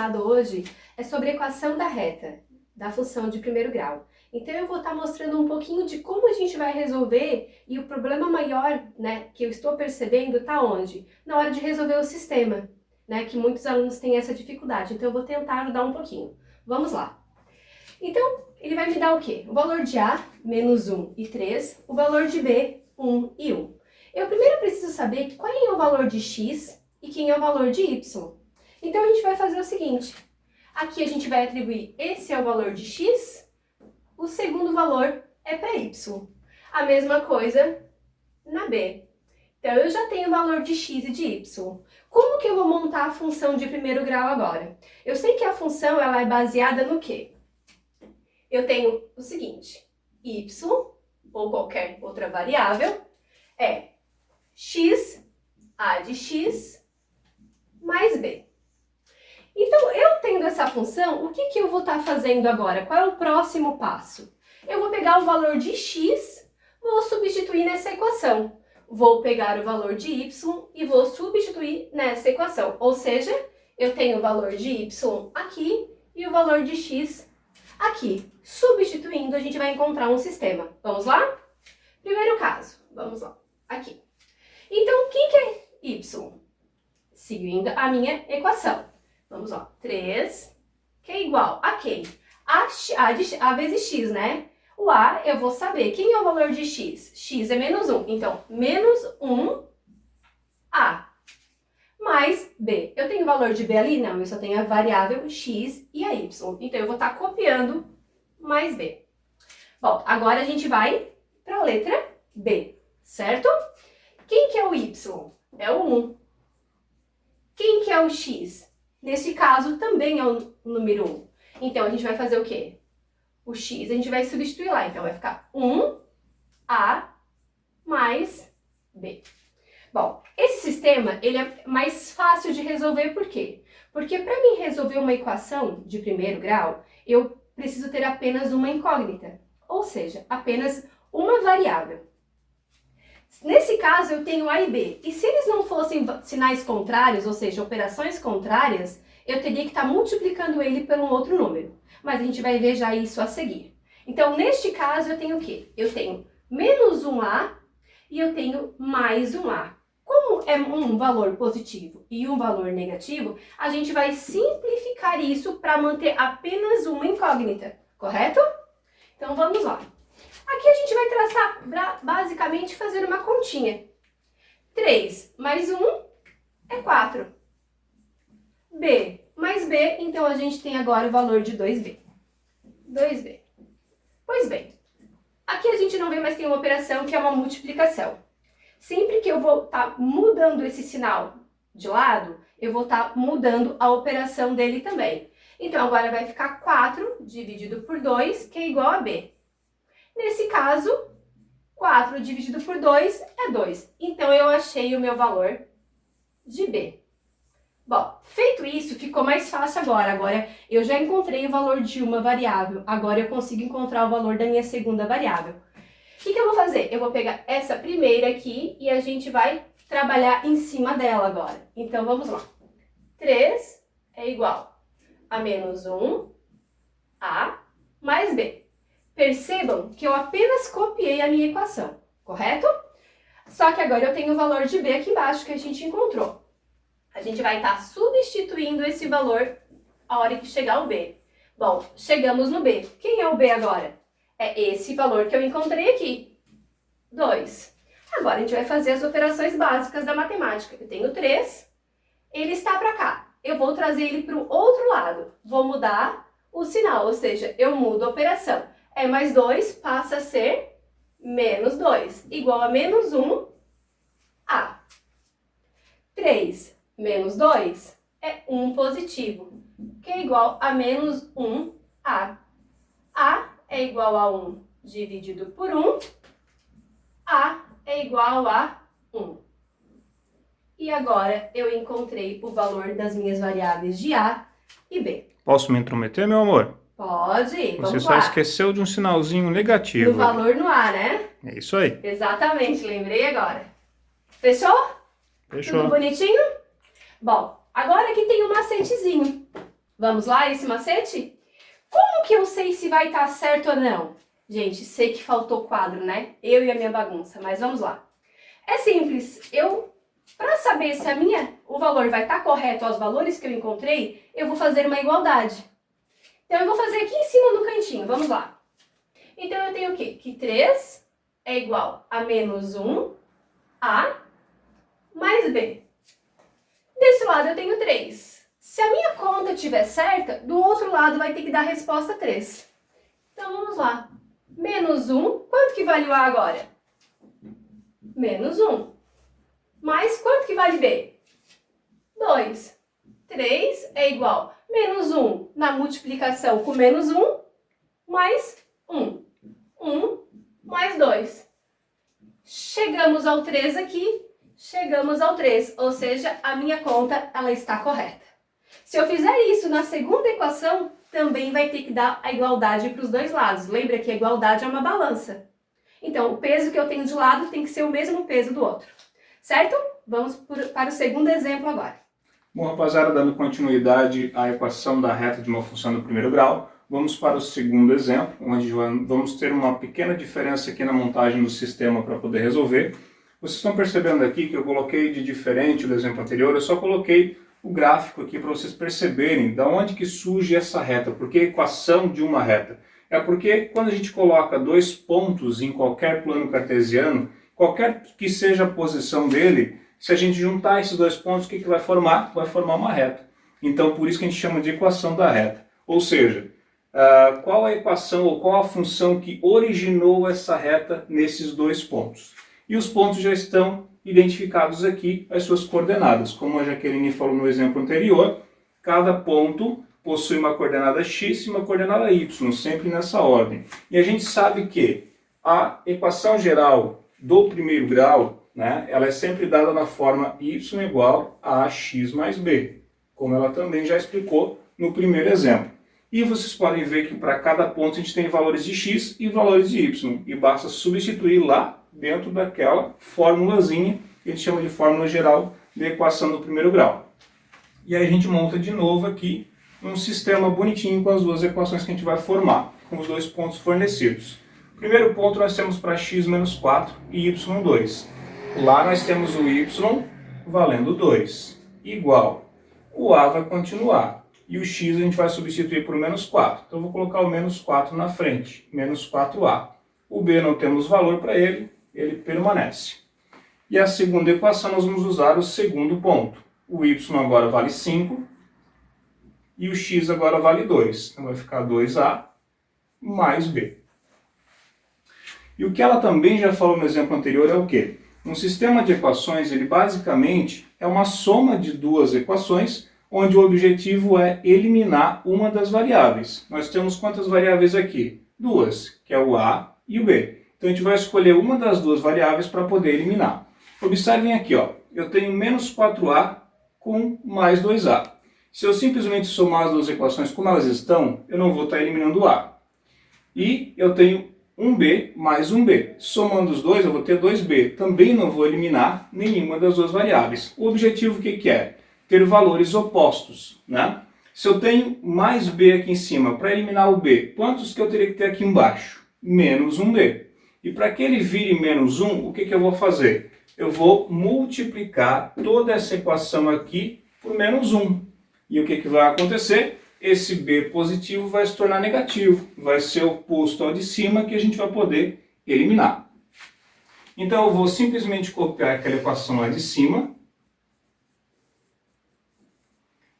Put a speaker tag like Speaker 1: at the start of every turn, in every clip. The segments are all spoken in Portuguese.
Speaker 1: aprendizado hoje é sobre a equação da reta, da função de primeiro grau. Então eu vou estar mostrando um pouquinho de como a gente vai resolver e o problema maior, né, que eu estou percebendo está onde? Na hora de resolver o sistema, né, que muitos alunos têm essa dificuldade. Então eu vou tentar ajudar um pouquinho. Vamos lá. Então, ele vai me dar o quê? O valor de A, menos 1 e 3, o valor de B, 1 e 1. Eu primeiro preciso saber qual é o valor de X e quem é o valor de Y. Então a gente vai fazer o seguinte, aqui a gente vai atribuir esse é o valor de X, o segundo valor é para Y. A mesma coisa na B. Então eu já tenho o valor de X e de Y. Como que eu vou montar a função de primeiro grau agora? Eu sei que a função ela é baseada no quê? Eu tenho o seguinte, Y, ou qualquer outra variável, é X, A de X, mais B. Então, eu tendo essa função, o que eu vou estar fazendo agora? Qual é o próximo passo? Eu vou pegar o valor de X, vou substituir nessa equação. Vou pegar o valor de Y e vou substituir nessa equação. Ou seja, eu tenho o valor de Y aqui e o valor de X aqui. Substituindo, a gente vai encontrar um sistema. Vamos lá? Primeiro caso, vamos lá. Aqui. Então, quem que é Y? Seguindo a minha equação. Vamos lá. 3, que é igual a quem? A vezes X, né? O A, eu vou saber. Quem é o valor de X? X é menos 1. Então, menos 1A. Mais B. Eu tenho o valor de B ali? Não, eu só tenho a variável X e a Y. Então, eu vou estar copiando mais B. Bom, agora a gente vai para a letra B, certo? Quem que é o Y? É o 1. Quem que é o X? Nesse caso, também é o número 1. Então, a gente vai fazer o quê? O X a gente vai substituir lá. Então, vai ficar 1A mais B. Bom, esse sistema ele é mais fácil de resolver, por quê? Porque para mim resolver uma equação de primeiro grau, eu preciso ter apenas uma incógnita, ou seja, apenas uma variável. Nesse caso, eu tenho A e B, e se eles não fossem sinais contrários, ou seja, operações contrárias, eu teria que estar multiplicando ele por um outro número. Mas a gente vai ver já isso a seguir. Então, neste caso, eu tenho o quê? Eu tenho menos 1A e eu tenho mais 1A. Como é um valor positivo e um valor negativo, a gente vai simplificar isso para manter apenas uma incógnita, correto? Então, vamos lá. Aqui a gente vai traçar, basicamente, fazer uma continha. 3 mais 1 é 4. B mais B, então a gente tem agora o valor de 2B. 2B. Pois bem, aqui a gente não vê mais tem uma operação que é uma multiplicação. Sempre que eu vou estar mudando esse sinal de lado, eu vou estar mudando a operação dele também. Então, agora vai ficar 4 dividido por 2, que é igual a B. Nesse caso, 4 dividido por 2 é 2. Então, eu achei o meu valor de B. Bom, feito isso, ficou mais fácil agora. Agora, eu já encontrei o valor de uma variável. Agora, eu consigo encontrar o valor da minha segunda variável. O que eu vou fazer? Eu vou pegar essa primeira aqui e a gente vai trabalhar em cima dela agora. Então, vamos lá. 3 é igual a menos 1A mais B. Percebam que eu apenas copiei a minha equação, correto? Só que agora eu tenho o valor de B aqui embaixo que a gente encontrou. A gente vai estar substituindo esse valor a hora que chegar o B. Bom, chegamos no B. Quem é o B agora? É esse valor que eu encontrei aqui, 2. Agora a gente vai fazer as operações básicas da matemática. Eu tenho 3, ele está para cá. Eu vou trazer ele para o outro lado. Vou mudar o sinal, ou seja, eu mudo a operação. É mais 2 passa a ser menos 2, igual a menos 1A. 3 menos 2 é 1 positivo, que é igual a menos 1A. A é igual a 1 dividido por 1. A é igual a 1. E agora eu encontrei o valor das minhas variáveis de A e B.
Speaker 2: Posso me intrometer, meu amor?
Speaker 1: Pode,
Speaker 2: Você
Speaker 1: vamos
Speaker 2: só
Speaker 1: lá.
Speaker 2: esqueceu de um sinalzinho negativo.
Speaker 1: Do valor no A, né?
Speaker 2: É isso aí.
Speaker 1: Exatamente, lembrei agora. Fechou?
Speaker 2: Fechou.
Speaker 1: Tudo bonitinho? Bom, agora aqui tem um macetezinho. Vamos lá, esse macete? Como que eu sei se vai estar certo ou não? Gente, sei que faltou quadro, né? Eu e a minha bagunça, mas vamos lá. É simples, para saber se o valor vai estar correto aos valores que eu encontrei, eu vou fazer uma igualdade. Então eu vou fazer aqui em cima no cantinho, vamos lá. Então eu tenho o quê? Que 3 é igual a menos 1A mais B. Desse lado eu tenho 3. Se a minha conta estiver certa, do outro lado vai ter que dar a resposta 3. Então vamos lá. Menos 1, quanto que vale o A agora? Menos 1. Mais quanto que vale B? 2. 3 é igual a menos 1 na multiplicação com menos 1, mais 1. 1 mais 2. Chegamos ao 3 aqui, chegamos ao 3, ou seja, a minha conta ela está correta. Se eu fizer isso na segunda equação, também vai ter que dar a igualdade para os dois lados. Lembra que a igualdade é uma balança. Então, o peso que eu tenho de um lado tem que ser o mesmo peso do outro. Certo? Vamos para o segundo exemplo agora.
Speaker 2: Bom, rapaziada, dando continuidade à equação da reta de uma função do primeiro grau, vamos para o segundo exemplo, onde vamos ter uma pequena diferença aqui na montagem do sistema para poder resolver. Vocês estão percebendo aqui que eu coloquei de diferente do exemplo anterior, eu só coloquei o gráfico aqui para vocês perceberem da onde que surge essa reta, porque a equação de uma reta. É porque quando a gente coloca dois pontos em qualquer plano cartesiano, qualquer que seja a posição dele, se a gente juntar esses dois pontos, o que vai formar? Vai formar uma reta. Então, por isso que a gente chama de equação da reta. Ou seja, qual a equação ou qual a função que originou essa reta nesses dois pontos. E os pontos já estão identificados aqui, as suas coordenadas. Como a Jaqueline falou no exemplo anterior, cada ponto possui uma coordenada x e uma coordenada y, sempre nessa ordem. E a gente sabe que a equação geral do primeiro grau, né, ela é sempre dada na forma y igual a x mais b, como ela também já explicou no primeiro exemplo. E vocês podem ver que para cada ponto a gente tem valores de x e valores de y, e basta substituir lá dentro daquela formulazinha que a gente chama de fórmula geral da equação do primeiro grau. E aí a gente monta de novo aqui um sistema bonitinho com as duas equações que a gente vai formar, com os dois pontos fornecidos. Primeiro ponto nós temos para x menos 4 e y 2. Lá nós temos o y valendo 2, igual. O a vai continuar, e o x a gente vai substituir por menos 4. Então eu vou colocar o menos 4 na frente, menos 4a. O b não temos valor para ele permanece. E a segunda equação nós vamos usar o segundo ponto. O y agora vale 5 e o x agora vale 2. Então vai ficar 2a mais b. E o que ela também já falou no exemplo anterior é o quê? Um sistema de equações, ele basicamente é uma soma de duas equações, onde o objetivo é eliminar uma das variáveis. Nós temos quantas variáveis aqui? Duas, que é o a e o b. Então a gente vai escolher uma das duas variáveis para poder eliminar. Observem aqui, ó, eu tenho menos 4a com mais 2a. Se eu simplesmente somar as duas equações como elas estão, eu não vou estar eliminando o a. E eu tenho 1b mais 1b. Somando os dois, eu vou ter 2b. Também não vou eliminar nenhuma das duas variáveis. O objetivo o que é? Ter valores opostos, né? Se eu tenho mais b aqui em cima, para eliminar o b, quantos que eu teria que ter aqui embaixo? Menos 1b. E para que ele vire menos 1, o que eu vou fazer? Eu vou multiplicar toda essa equação aqui por menos 1. E o que vai acontecer? Esse b positivo vai se tornar negativo. Vai ser oposto ao de cima que a gente vai poder eliminar. Então eu vou simplesmente copiar aquela equação lá de cima.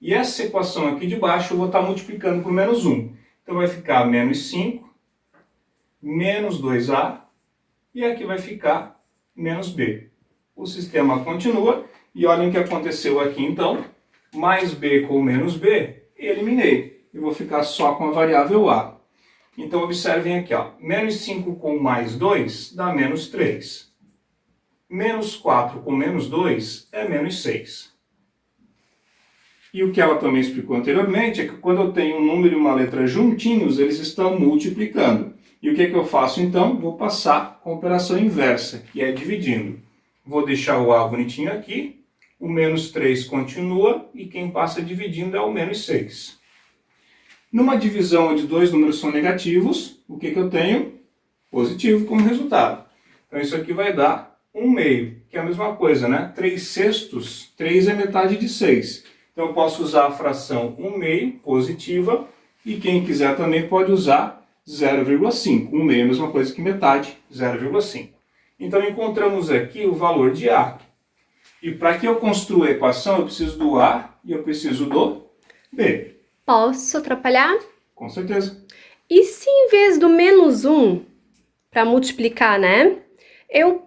Speaker 2: E essa equação aqui de baixo eu vou estar multiplicando por menos 1. Então vai ficar menos 5, menos 2a. E aqui vai ficar menos b. O sistema continua, e olhem o que aconteceu aqui então. Mais b com menos b, eliminei. Eu vou ficar só com a variável a. Então observem aqui, ó, menos 5 com mais 2 dá menos 3. Menos 4 com menos 2 é menos 6. E o que ela também explicou anteriormente é que quando eu tenho um número e uma letra juntinhos, eles estão multiplicando. E o que eu faço então? Vou passar com a operação inversa, que é dividindo. Vou deixar o a bonitinho aqui, o menos 3 continua, e quem passa dividindo é o menos 6. Numa divisão onde dois números são negativos, o que eu tenho? Positivo como resultado. Então isso aqui vai dar 1/2, que é a mesma coisa, né? 3/6, 3 é metade de 6. Então eu posso usar a fração 1/2 positiva e quem quiser também pode usar 0,5. 1/2 é a mesma coisa que metade, 0,5. Então encontramos aqui o valor de A. E para que eu construa a equação eu preciso do A e eu preciso do B.
Speaker 1: Posso atrapalhar?
Speaker 2: Com certeza.
Speaker 1: E se em vez do -1, para multiplicar, né, eu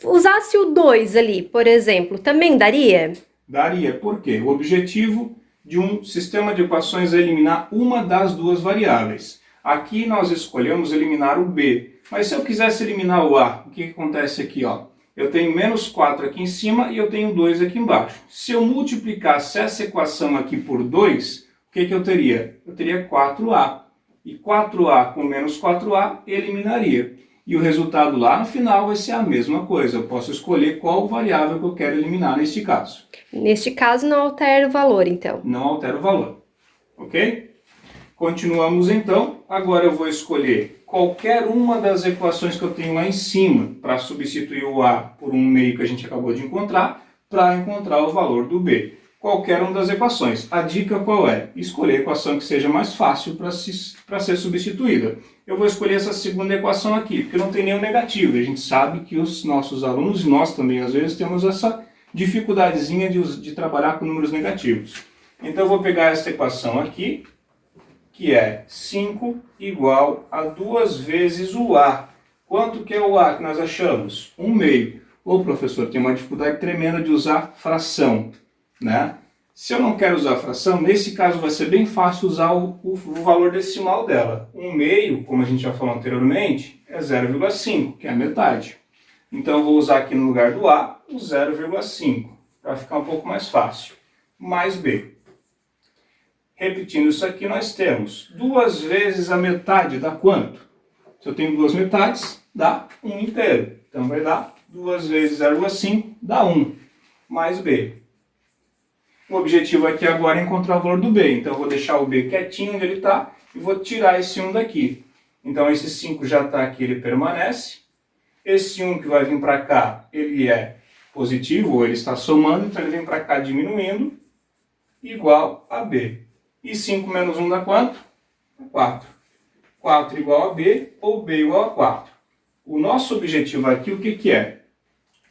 Speaker 1: usasse o 2 ali, por exemplo, também daria?
Speaker 2: Daria. Por quê? O objetivo de um sistema de equações é eliminar uma das duas variáveis. Aqui nós escolhemos eliminar o B. Mas se eu quisesse eliminar o A, o que acontece aqui? Ó? Eu tenho -4 aqui em cima e eu tenho 2 aqui embaixo. Se eu multiplicasse essa equação aqui por 2, o que eu teria? Eu teria 4A. E 4A com -4A eliminaria. E o resultado lá no final vai ser a mesma coisa. Eu posso escolher qual variável que eu quero eliminar neste caso.
Speaker 1: Neste caso não altera o valor, então.
Speaker 2: Não altera o valor. Ok? Continuamos então. Agora eu vou escolher qualquer uma das equações que eu tenho lá em cima para substituir o A por 1/2 que a gente acabou de encontrar, para encontrar o valor do B. Qualquer uma das equações. A dica qual é? Escolher a equação que seja mais fácil para ser substituída. Eu vou escolher essa segunda equação aqui, porque não tem nenhum negativo. A gente sabe que os nossos alunos, e nós também às vezes, temos essa dificuldadezinha de trabalhar com números negativos. Então eu vou pegar essa equação aqui, que é 5 igual a 2 vezes o A. Quanto que é o A que nós achamos? 1/2. Ô professor, tem uma dificuldade tremenda de usar fração, né? Se eu não quero usar fração, nesse caso vai ser bem fácil usar o valor decimal dela. 1/2, como a gente já falou anteriormente, é 0,5, que é a metade. Então eu vou usar aqui no lugar do A o 0,5, para ficar um pouco mais fácil. Mais B. Repetindo isso aqui, nós temos 2 vezes a metade dá quanto? Se eu tenho 2 metades, dá 1 inteiro. Então vai dar 2 vezes 0,5 dá 1, mais B. O objetivo aqui agora é encontrar o valor do B. Então eu vou deixar o B quietinho onde ele está e vou tirar esse 1 daqui. Então esse 5 já está aqui, ele permanece. Esse 1 que vai vir para cá, ele é positivo, ou ele está somando, então ele vem para cá diminuindo, igual a B. E 5 menos 1 dá quanto? 4. 4 igual a B, ou B igual a 4. O nosso objetivo aqui, o que é?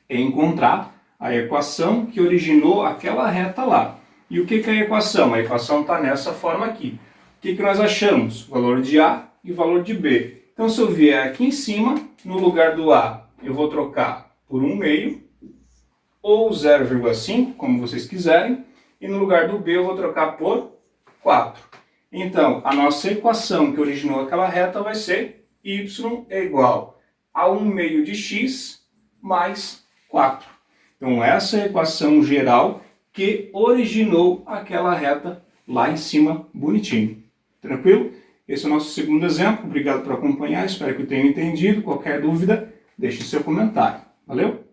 Speaker 2: É encontrar a equação que originou aquela reta lá. E o que é a equação? A equação está nessa forma aqui. O que nós achamos? O valor de A e o valor de B. Então, se eu vier aqui em cima, no lugar do A, eu vou trocar por 1/2, ou 0,5, como vocês quiserem, e no lugar do B eu vou trocar por 4. Então, a nossa equação que originou aquela reta vai ser y é igual a 1/2 de x mais 4. Então, essa é a equação geral que originou aquela reta lá em cima, bonitinho. Tranquilo? Esse é o nosso segundo exemplo. Obrigado por acompanhar. Espero que tenham entendido. Qualquer dúvida, deixe seu comentário. Valeu?